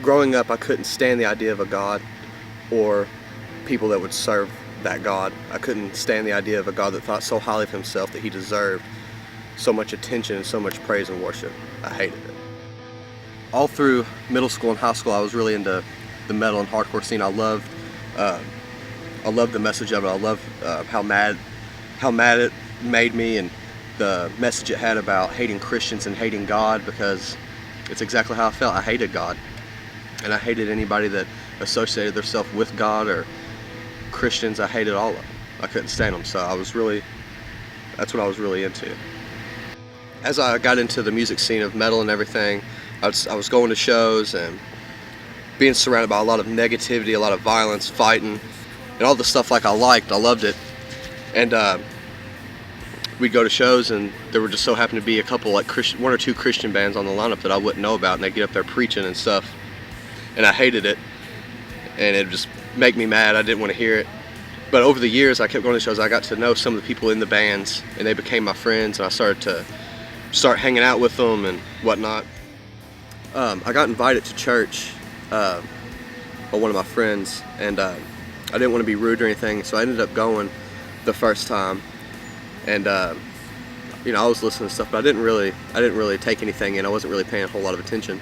growing up, I couldn't stand the idea of a God or people that would serve that God. I couldn't stand the idea of a God that thought so highly of himself that he deserved so much attention and so much praise and worship. I hated it. All through middle school and high school, I was really into the metal and hardcore scene. I loved the message of it. I loved how mad it made me, and the message it had about hating Christians and hating God, because it's exactly how I felt. I hated God, and I hated anybody that associated themselves with God or Christians. I hated all of them. I couldn't stand them. So that's what I was really into. As I got into the music scene of metal and everything, I was going to shows and being surrounded by a lot of negativity, a lot of violence, fighting, and all the stuff like I liked. I loved it. And we'd go to shows, and there would just so happen to be a couple, like one or two Christian bands on the lineup that I wouldn't know about, and they'd get up there preaching and stuff, and I hated it, and it would just make me mad. I didn't want to hear it. But over the years, I kept going to shows. I got to know some of the people in the bands, and they became my friends, and I started to hanging out with them and whatnot. I got invited to church by one of my friends, and I didn't want to be rude or anything, so I ended up going the first time. And you know, I was listening to stuff, but I didn't really take anything in. I wasn't really paying a whole lot of attention.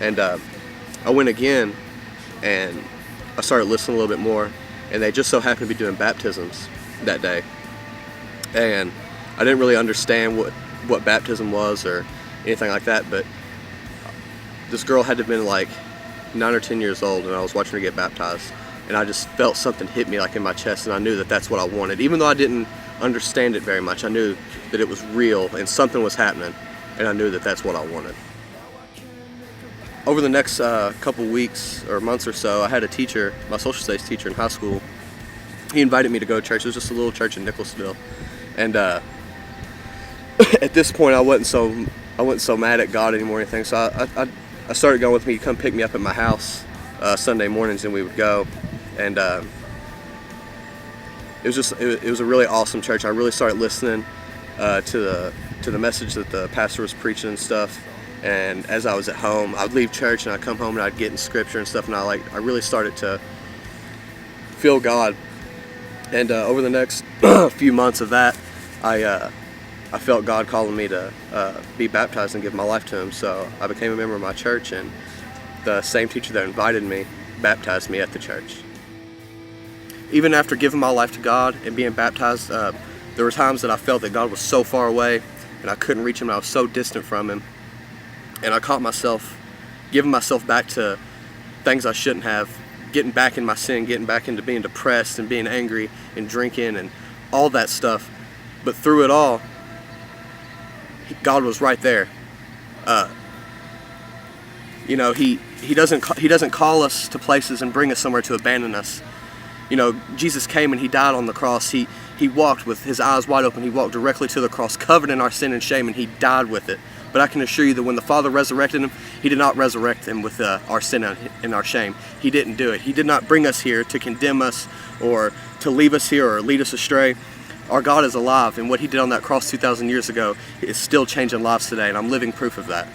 And I went again, and I started listening a little bit more, and they just so happened to be doing baptisms that day. And I didn't really understand what baptism was or anything like that, but this girl had to have been like 9 or 10 years old, and I was watching her get baptized, and I just felt something hit me like in my chest, and I knew that that's what I wanted. Even though I didn't understand it very much, I knew that it was real and something was happening, and I knew that that's what I wanted. Over the next couple weeks or months or so, I had a teacher, my social studies teacher in high school. He invited me to go to church. It was just a little church in Nicholasville, and at this point, I wasn't so mad at God anymore or anything. So I started going with me. He'd come pick me up at my house Sunday mornings, and we would go. And it was a really awesome church. I really started listening to the message that the pastor was preaching and stuff. And as I was at home, I'd leave church and I'd come home and I'd get in scripture and stuff. And I really started to feel God. And over the next few months of that, I felt God calling me to be baptized and give my life to Him. So I became a member of my church, and the same teacher that invited me baptized me at the church. Even after giving my life to God and being baptized, there were times that I felt that God was so far away and I couldn't reach Him. I was so distant from Him, and I caught myself giving myself back to things I shouldn't have, getting back in my sin, getting back into being depressed and being angry and drinking and all that stuff. But through it all, God was right there. You know, he doesn't call us to places and bring us somewhere to abandon us. You know, Jesus came and He died on the cross. He walked with His eyes wide open. He walked directly to the cross, covered in our sin and shame, and He died with it. But I can assure you that when the Father resurrected Him, He did not resurrect Him with our sin and our shame. He didn't do it. He did not bring us here to condemn us or to leave us here or lead us astray. Our God is alive, and what He did on that cross 2,000 years ago is still changing lives today, and I'm living proof of that.